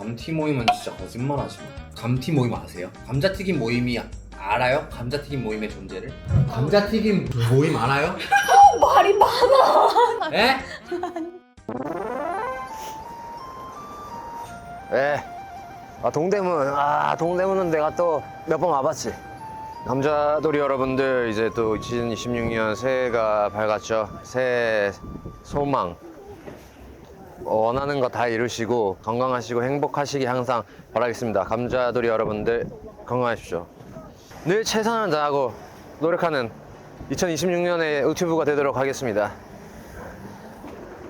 감튀 모임은 진짜 거짓말하지 마. 감튀 모임 아세요? 감자튀김 모임이 알아요? 감자튀김 모임의 존재를? 감자튀김 모임 알아요? 말이 많아. 에? 네. 동대문은 내가 또 몇 번 와봤지. 남자돌이 여러분들, 이제 또 2026년 새해가 밝았죠. 새해 소망. 원하는 거 다 이루시고 건강하시고 행복하시기 항상 바라겠습니다. 감자돌이 여러분들 건강하십시오. 늘 최선을 다하고 노력하는 2026년의 유튜브가 되도록 하겠습니다.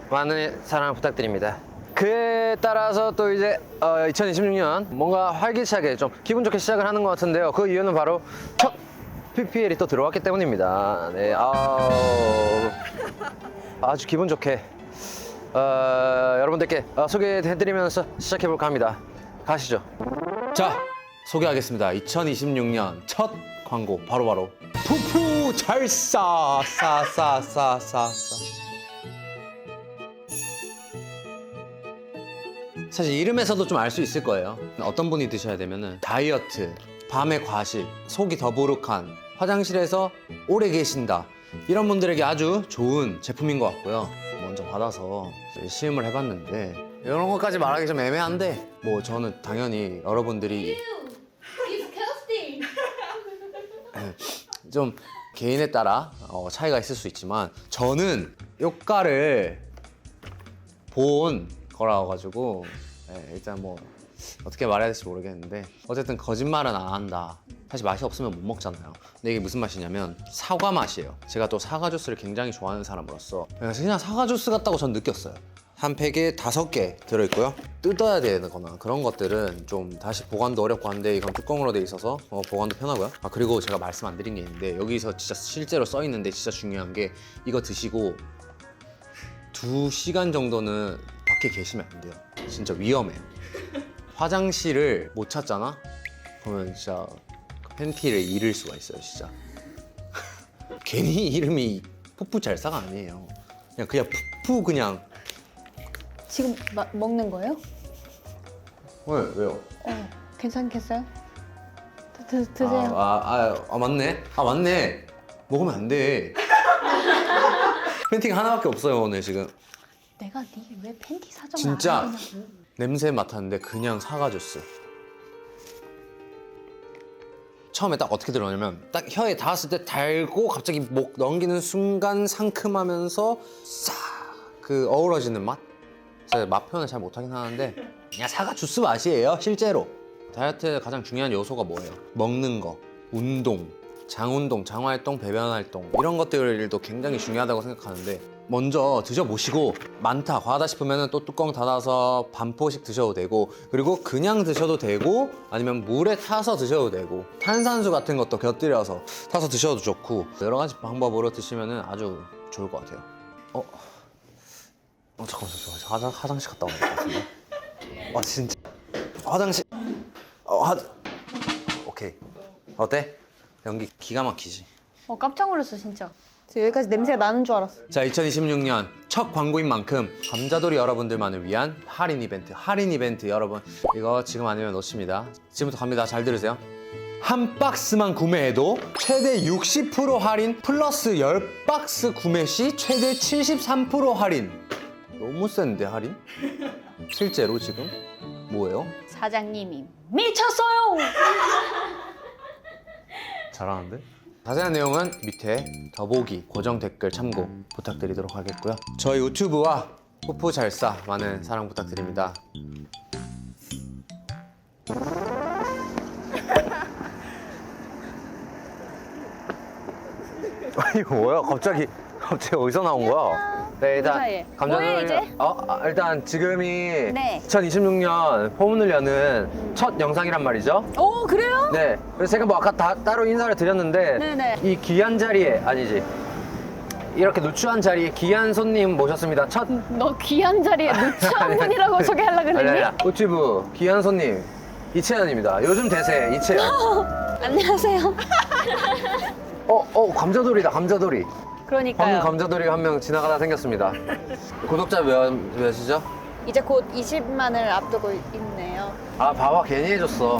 많은 사랑 부탁드립니다. 그에 따라서 또 이제 2026년 뭔가 활기차게 좀 기분 좋게 시작을 하는 것 같은데요. 그 이유는 바로 첫 PPL이 또 들어왔기 때문입니다. 네, 아주 기분 좋게 여러분들께 소개해드리면서 시작해볼까 합니다. 가시죠. 자, 소개하겠습니다. 2026년 첫 광고 바로 푸푸 잘싸 싸 사실 이름에서도 좀 알 수 있을 거예요. 어떤 분이 드셔야 되면은 다이어트, 밤의 과식, 속이 더부룩한, 화장실에서 오래 계신다, 이런 분들에게 아주 좋은 제품인 것 같고요. 먼저 받아서 시음을 해봤는데 이런 것까지 말하기 좀 애매한데, 뭐 저는 당연히 여러분들이 좀 개인에 따라 차이가 있을 수 있지만 저는 효과를 본 거라 가지고 일단 뭐 어떻게 말해야 될지 모르겠는데, 어쨌든 거짓말은 안 한다. 사실 맛이 없으면 못 먹잖아요. 근데 이게 무슨 맛이냐면 사과 맛이에요. 제가 또 사과 주스를 굉장히 좋아하는 사람으로서 그냥 사과 주스 같다고 전 느꼈어요. 한 팩에 5개 들어있고요. 뜯어야 되거나 그런 것들은 좀 다시 보관도 어렵고 한데, 이건 뚜껑으로 돼 있어서 보관도 편하고요. 그리고 제가 말씀 안 드린 게 있는데, 여기서 진짜 실제로 써 있는데 진짜 중요한 게, 이거 드시고 2시간 정도는 밖에 계시면 안 돼요. 진짜 위험해요. 화장실을 못 찾잖아? 그러면 진짜 팬티를 잃을 수가 있어요, 진짜. 괜히 이름이 푸푸 잘싸가 아니에요. 그냥 푸푸 그냥. 지금 먹는 거예요? 왜요? 괜찮겠어요? 드세요. 맞네. 맞네. 먹으면 안 돼. 팬티가 하나밖에 없어요, 오늘 지금. 내가 네 왜 팬티 사정 진짜 안 하냐고. 냄새 맡았는데 그냥 사과 주스. 처음에 딱 어떻게 들어오냐면, 딱 혀에 닿았을 때 달고 갑자기 목 넘기는 순간 상큼하면서 싹 그 어우러지는 맛? 제가 맛 표현을 잘 못하긴 하는데 그냥 사과 주스 맛이에요, 실제로. 다이어트의 가장 중요한 요소가 뭐예요? 먹는 거, 운동, 장운동, 장활동, 배변활동, 이런 것들도 굉장히 중요하다고 생각하는데, 먼저 드셔보시고 많다, 과하다 싶으면 또 뚜껑 닫아서 반포씩 드셔도 되고, 그리고 그냥 드셔도 되고, 아니면 물에 타서 드셔도 되고, 탄산수 같은 것도 곁들여서 타서 드셔도 좋고, 여러 가지 방법으로 드시면 아주 좋을 것 같아요. 잠깐만, 화장실 갔다 와야 될 것 같은데? 진짜 화장실. 오케이. 어때? 연기 기가 막히지? 깜짝 놀랐어 진짜. 여기까지 냄새가 나는 줄 알았어. 자, 2026년 첫 광고인 만큼 감자돌이 여러분들만을 위한 할인 이벤트 여러분, 이거 지금 아니면 놓칩니다. 지금부터 갑니다. 잘 들으세요. 한 박스만 구매해도 최대 60% 할인, 플러스 10박스 구매 시 최대 73% 할인. 너무 센데, 할인? 실제로 지금 뭐예요? 사장님이 미쳤어요. 잘하는데? 자세한 내용은 밑에 더보기 고정 댓글 참고 부탁드리도록 하겠고요. 저희 유튜브와 푸푸 잘싸 많은 사랑 부탁드립니다. 이거 뭐야? 갑자기 어디서 나온 거야? 네, 무사히. 뭐해, 이제? 일단 지금이 네. 2026년 포문을 여는 첫 영상이란 말이죠. 오 그래요? 네, 그래서 제가 뭐 아까 따로 인사를 드렸는데, 네네. 이 귀한 자리에, 아니지, 이렇게 누추한 자리에 귀한 손님 모셨습니다. 첫 너 귀한 자리에 누추한 분이라고 소개하려고 그랬니? 유튜브 귀한 손님 이채연입니다. 요즘 대세 이채연. 안녕하세요. 감자돌이다, 감자돌이. 방금 그러니까요. 감자돌이가 한 명 지나가다 생겼습니다. 구독자 몇이죠? 이제 곧 20만을 앞두고 있네요. 아 봐봐 괜히 해줬어.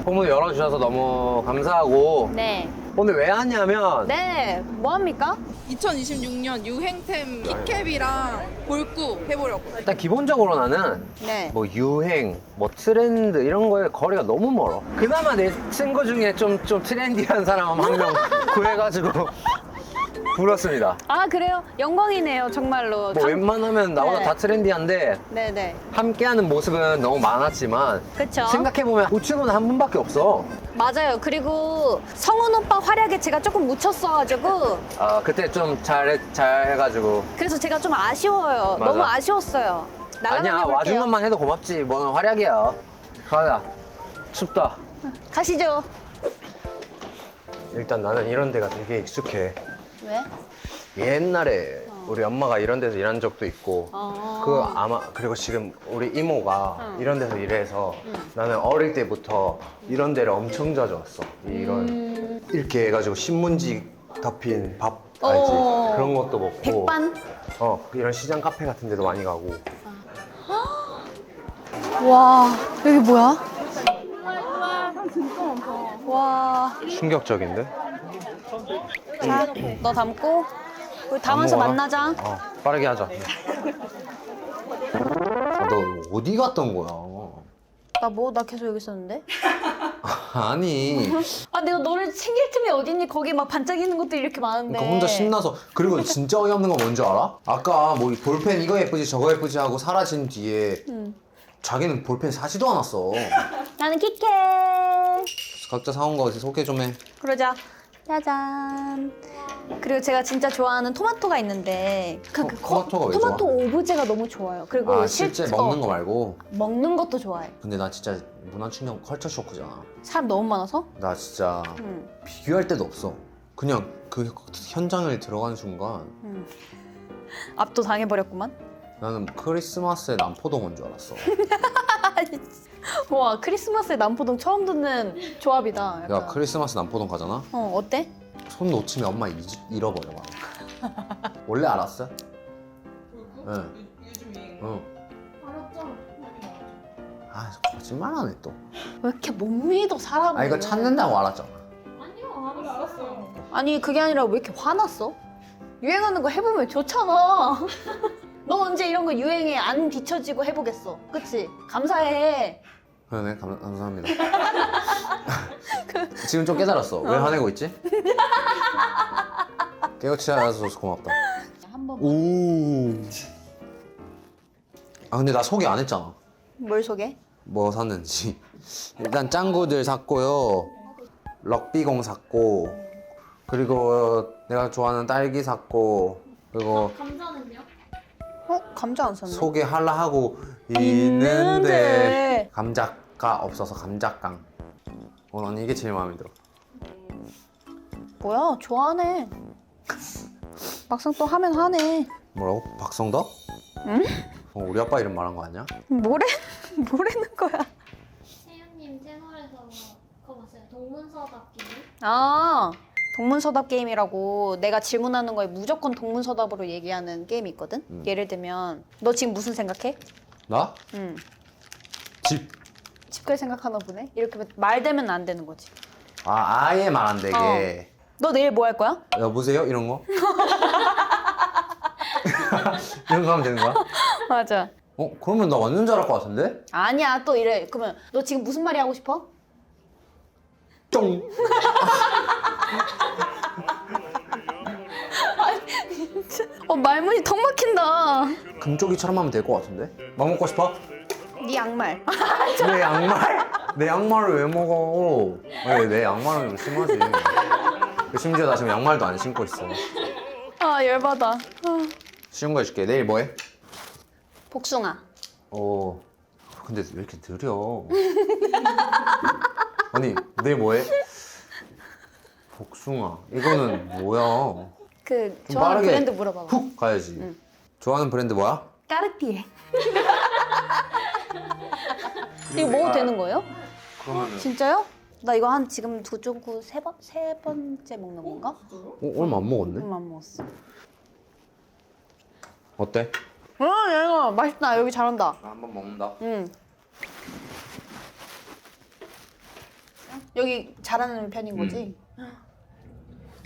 포문 열어주셔서 너무 감사하고 네. 오늘 왜 왔냐면 네. 뭐 합니까? 2026년 유행템 kit캡이랑 볼꾸 해보려고. 일단 기본적으로 나는 네. 뭐 유행, 뭐 트렌드 이런 거에 거리가 너무 멀어. 그나마 내 친구 중에 좀 트렌디한 사람 한 명 구해가지고 불렀습니다. 아, 그래요? 영광이네요, 정말로. 뭐 웬만하면 나보다 네. 다 트렌디한데 네네. 함께하는 모습은 너무 많았지만 그쵸? 생각해보면 우측은 한 분밖에 없어. 맞아요. 그리고 성훈 오빠 활약에 제가 조금 묻혔어가지고 아 그때 좀 잘해가지고 그래서 제가 좀 아쉬워요. 맞아. 너무 아쉬웠어요. 아니야 나가볼게요. 와준 것만 해도 고맙지 뭐는 활약이야. 가자. 춥다. 가시죠. 일단 나는 이런 데가 되게 익숙해. 왜? 옛날에 우리 엄마가 이런 데서 일한 적도 있고 그 아마 그리고 지금 우리 이모가 이런 데서 일해서 나는 어릴 때부터 이런 데를 엄청 자주 왔어. 이런 이렇게 해가지고 신문지 덮인 밥 알지? 어. 그런 것도 먹고 백반? 이런 시장 카페 같은 데도 많이 가고. 와, 여기 뭐야? 와, 충격적인데? 자, 너 담고 우리 담아서 먹어라. 만나자. 빠르게 하자. 너 어디 갔던 거야? 나 계속 여기 있었는데? 아니 아, 내가 너를 챙길 틈이 어딨니? 거기 막 반짝이는 것들이 이렇게 많은데. 그러니까 혼자 신나서. 그리고 진짜 어이없는 건 뭔지 알아? 아까 뭐 볼펜 이거 예쁘지 저거 예쁘지 하고 사라진 뒤에 자기는 볼펜 사지도 않았어. 나는 키캣. 각자 사온 거 소개 좀 해. 그러자. 짜잔. 그리고 제가 진짜 좋아하는 토마토가 있는데 토마토가 왜 토마토 좋아? 오브제가 너무 좋아요. 그리고 아 실제 먹는 거 말고. 먹는 것도 좋아해. 근데 나 진짜 문화 충격 컬처 쇼크잖아. 사람 너무 많아서? 나 진짜 비교할 데도 없어. 그냥 그 현장을 들어간 순간 압도 당해버렸구만. 나는 크리스마스에 남포동 온 줄 알았어. 와, 크리스마스에 남포동 처음 듣는 조합이다. 약간. 야 크리스마스 남포동 가잖아? 어때? 손 놓치면 엄마 잃어버려 막. 원래 알았어? 응. 요즘 유행. 응. 알았죠? 아 거짓말하네 또. 왜 이렇게 못 믿어 사람을? 아 이거 찾는다고 알았잖아. 아니요, 알았어요. 아니 그게 아니라 왜 이렇게 화났어? 유행하는 거 해보면 좋잖아. 너 언제 이런 거 유행에 안 뒤처지고 해보겠어? 그치? 감사해. 네 감사합니다. 지금 좀 깨달았어. 왜 화내고 있지? 깨우치지 않아서 고맙다. 한 번. 오. 아 근데 나 소개 안 했잖아. 뭘 소개? 뭐 샀는지. 일단 짱구들 샀고요. 럭비공 샀고, 그리고 내가 좋아하는 딸기 샀고, 그리고 감자 안 샀네. 소개하려 하고 있는데. 있는데 감자가 없어서 감자깡. 난 이게 제일 마음에 들어. 뭐야? 좋아하네. 막상 또 하면 하네. 뭐라고? 박성덕? 응? 우리 아빠 이름 말한 거 아니야? 뭐라는 거야? 세윤님 채널에서 그거 봤어요. 동문서답기. 아, 동문서답 게임이라고 내가 질문하는 거에 무조건 동문서답으로 얘기하는 게임이 있거든? 예를 들면 너 지금 무슨 생각해? 나? 응. 집. 집갈 생각하나 보네? 이렇게 말되면 안 되는 거지. 아예 말 안 되게. 너 내일 뭐 할 거야? 여보세요? 이런 거? 이런 거 하면 되는 거야? 맞아. 그러면 나 완전 잘할 것 같은데? 아니야, 또 이래. 그러면 너 지금 무슨 말이 하고 싶어? 쫑! 말문이 턱 막힌다. 금쪽이처럼 하면 될 것 같은데? 뭐 먹고 싶어? 네 양말. 내 양말? 내 양말을 왜 먹어? 내 양말은 심하지. 심지어 나 지금 양말도 안 신고 있어. 아, 열받아. 쉬운 거 해줄게. 내일 뭐 해? 복숭아. 근데 왜 이렇게 느려? 아니, 내일 뭐 해? 복숭아. 이거는 뭐야? 그 좀 좋아하는 빠르게 브랜드 물어봐봐. 훅 가야지. 좋아하는 브랜드 뭐야? 까르띠에. 이거 먹어도 되는 거예요? 그러면은 진짜요? 나 이거 한 지금 두 쪼고 세 번째 먹는 건가? 얼마 안 먹었네? 얼마 안 먹었어. 어때? 얘가 맛있다. 여기 잘한다. 나 한번 먹는다. 여기 잘하는 편인 거지?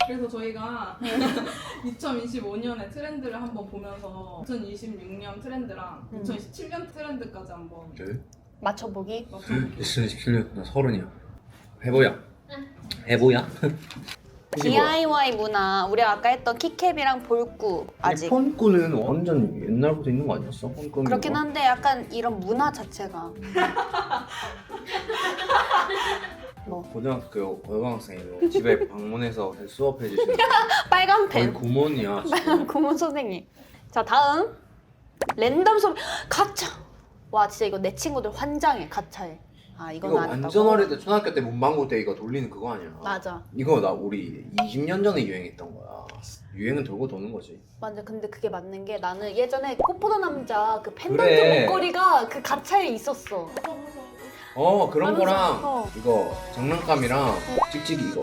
그래서 저희가 2025년의 트렌드를 한번 보면서 2026년 트렌드랑 2017년 트렌드까지 한번 네? 맞춰보기? 맞춰볼게요. 2017년 나 30이야. 해보야. 해보야? DIY 문화. 우리가 아까 했던 키캡이랑 볼꾸 아직. 폰꾸는 완전 옛날부터 있는 거 아니었어? 폰꾸 그렇긴 한데 약간 이런 문화 자체가 고등학교 고등학생이고 집에 방문해서 수업해 주시는 빨간 거의 펜. 구몬이야. 진짜. 고문 선생님. 자 다음 랜덤 소비 가차. 와 진짜 이거 내 친구들 환장해 가차에. 아 이건 이거 안 했다고. 완전 어릴 때 초등학교 때 문방구 때 이거 돌리는 그거 아니야? 맞아. 이거 나 우리 20년 전에 유행했던 거야. 유행은 돌고 도는 거지. 맞아. 근데 그게 맞는 게 나는 예전에 꽃보다 남자 그 펜던트 그래. 목걸이가 그 가차에 있었어. 그런 하면서, 거랑 이거 장난감이랑 찍찍이 이거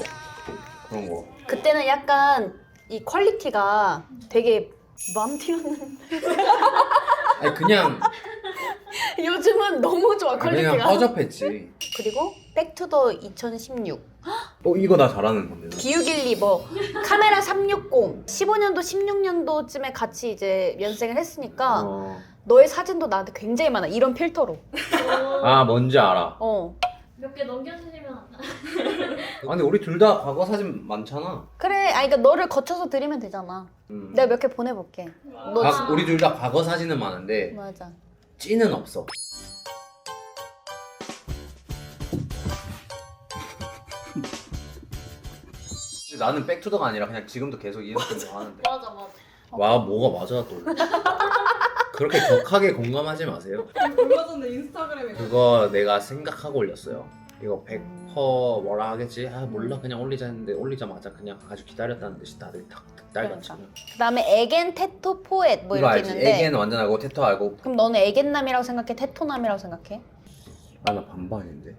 그런 거. 그때는 약간 이 퀄리티가 되게 맘튀었는데 아니 그냥 요즘은 너무 좋아 그냥 퀄리티가. 허접했지. 그리고 백투더 2016 이거 나 잘하는 건데. 기우길리 뭐 카메라 360 15년도 16년도쯤에 같이 이제 연생을 했으니까 너의 사진도 나한테 굉장히 많아 이런 필터로. 아 뭔지 알아. 몇 개 넘겨주시면 아 근데 우리 둘 다 과거 사진 많잖아. 그래 아니 그러니까 너를 거쳐서 드리면 되잖아. 내가 몇 개 보내볼게. 너 우리 둘 다 과거 사진은 많은데 맞아. 찐은 없어. 나는 백투더가 아니라 그냥 지금도 계속 이해했던 거 하는데. 맞아. 와 뭐가 맞아 또. 그렇게 격하게 공감하지 마세요. 얼마 전에 인스타그램에 그거 내가 생각하고 올렸어요. 이거 100% 뭐라 하겠지? 아 몰라 그냥 올리자 했는데 올리자마자 그냥 아주 기다렸다는 듯이 다들 닭달같이. 그러니까. 그다음에 에겐 테토 포엣 뭐 이거 이렇게 알지? 있는데 애겐 완전 알고 테토 알고. 그럼 너는 에겐남이라고 생각해? 테토남이라고 생각해? 아 나 반반인데.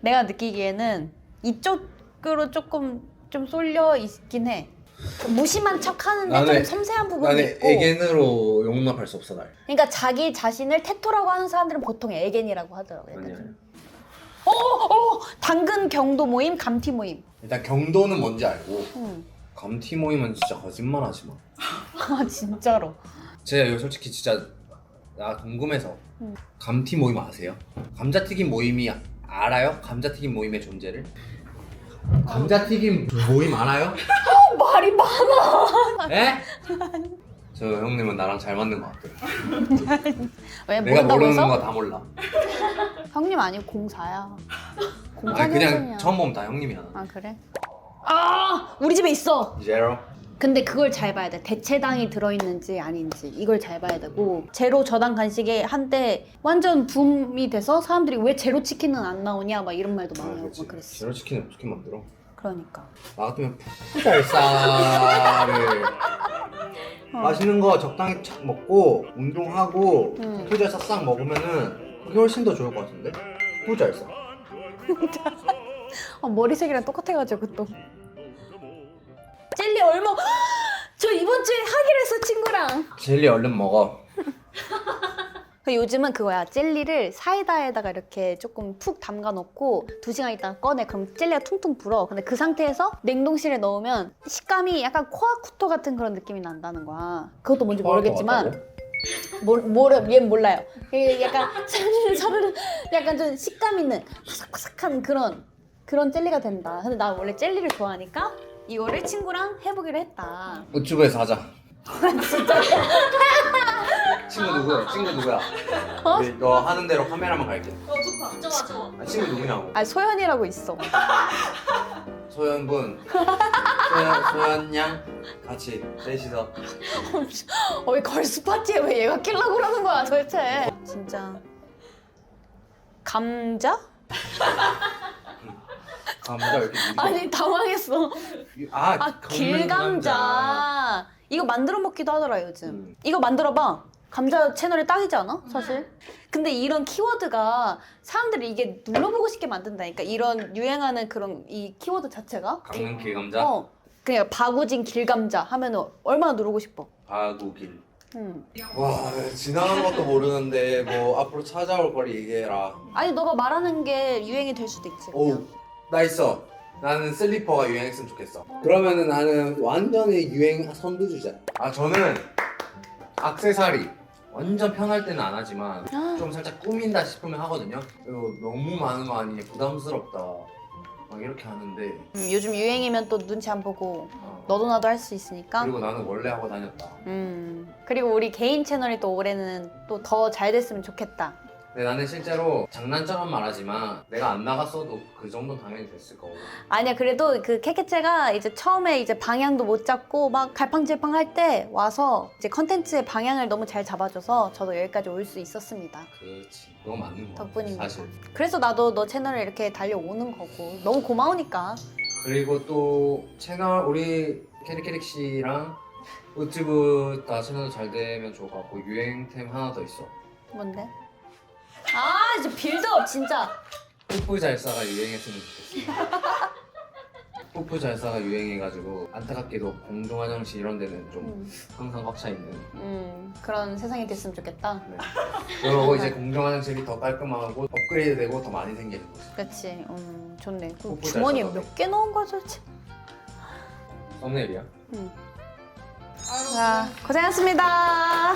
내가 느끼기에는 이쪽으로 조금 좀 쏠려 있긴 해. 무심한 척 하는데 좀 나는- 섬세한 부분도 나는 있고. 애겐으로 용납할 수 없어 날. 그러니까 자기 자신을 테토라고 하는 사람들은 보통 애겐이라고 하더라고요. 아니야. 당근 경도 모임, 감티 모임. 일단 경도는 뭔지 알고 응. 감티 모임은 진짜 거짓말하지 마. 아 진짜로. 제가 이거 솔직히 진짜 나 궁금해서 응. 감티 모임 아세요? 감자튀김 모임이 알아요? 감자튀김 모임의 존재를? 감자튀김 모임 알아요? 말이 많아. 에? 저 형님은 나랑 잘 맞는 것 같아요. 왜 내가 모른다고 모르는 해서? 거 다 몰라. 형님 아니고 공사야. 공사 아니 그냥 년생이야. 처음 보면 다 형님이야. 아 그래? 아 우리 집에 있어. 제로? 근데 그걸 잘 봐야 돼. 대체당이 들어있는지 아닌지 이걸 잘 봐야 되고 제로 저당 간식에 한때 완전 붐이 돼서 사람들이 왜 제로 치킨은 안 나오냐 막 이런 말도 많아요. 막 그랬어. 제로 치킨을 어떻게 만들어? 그러니까. 나 같으면 푸푸잘싸를 맛있는 거 적당히 착 먹고 운동하고 푸푸잘싸 싹 먹으면은 그게 훨씬 더 좋을 것 같은데? 푸푸잘싸. 머리색이랑 똑같아가지고 또. 젤리 얼마? 저 이번 주에 하기로 했어 친구랑. 젤리 얼른 먹어. 요즘은 그거야. 젤리를 사이다에다가 이렇게 조금 푹 담가 놓고 2시간 있다가 꺼내. 그럼 젤리가 퉁퉁 불어. 근데 그 상태에서 냉동실에 넣으면 식감이 약간 코아쿠토 같은 그런 느낌이 난다는 거야. 그것도 뭔지 모르겠지만 얘는 몰라요. 이게 약간 사르르 약간 좀 식감 있는 바삭바삭한 그런 젤리가 된다. 근데 나 원래 젤리를 좋아하니까 이거를 친구랑 해보기로 했다. 우튜브에서 하자. 친구 누구야? 친구 누구야? 우리 너 하는 대로 카메라만 갈게. 좋다. 좋아. 아, 친구 누구냐고? 아 소연이라고 있어. 소연분, 소연 양 같이 셋이서. 왜 걸스 파티에 왜 얘가 끼려고 그러는 거야 도대체. 진짜. 감자? 감자 이렇게 미소. 아니 당황했어. 아 걷는 길감자. 이거 만들어 먹기도 하더라 요즘. 이거 만들어봐. 감자 채널에 딱이지 않아? 사실. 근데 이런 키워드가 사람들이 이게 눌러보고 싶게 만든다니까. 이런 유행하는 그런 이 키워드 자체가. 강릉 길감자. 그냥 바구진 길감자 하면은 얼마나 누르고 싶어. 바구길. 와 지나간 것도 모르는데 뭐 앞으로 찾아올 걸 얘기해라. 아니 너가 말하는 게 유행이 될 수도 있지. 오, 나 있어. 나는 슬리퍼가 유행했으면 좋겠어. 그러면은 나는 완전히 유행 선두주자. 아 저는 액세서리 완전 편할 때는 안 하지만 좀 살짝 꾸민다 싶으면 하거든요. 그리고 너무 많은 거 아니니 부담스럽다 막 이렇게 하는데 요즘 유행이면 또 눈치 안 보고 어. 너도 나도 할 수 있으니까. 그리고 나는 원래 하고 다녔다. 그리고 우리 개인 채널이 또 올해는 또 더 잘 됐으면 좋겠다. 근데 나는 실제로 장난처럼 말하지만 내가 안 나갔어도 그 정도는 당연히 됐을 거고. 아니야 그래도 그 캐캐체가 이제 처음에 이제 방향도 못 잡고 막 갈팡질팡 할 때 와서 이제 컨텐츠의 방향을 너무 잘 잡아줘서 저도 여기까지 올 수 있었습니다. 그렇지. 그거 맞는 거 덕분입니다. 사실. 그래서 나도 너 채널을 이렇게 달려오는 거고 너무 고마우니까. 그리고 또 채널 우리 캐릭캐릭 씨랑 유튜브 다 채널도 잘 되면 좋을 것 같고 유행템 하나 더 있어. 뭔데? 아 이제 빌드업 진짜. 푸푸 잘싸가 유행했으면 좋겠어. 푸푸 잘싸가 유행해가지고 안타깝게도 공중 화장실 이런 데는 좀 항상 꽉 차 있는. 그런 세상이 됐으면 좋겠다. 네. 그러고 이제 공중 화장실이 더 깔끔하고 업그레이드되고 더 많이 생기는 거지. 그렇지. 좋네. 그 뽀뽀 주머니에 잘 몇 개 넣은 거죠? 참. 썸네일이야? 자 고생하셨습니다.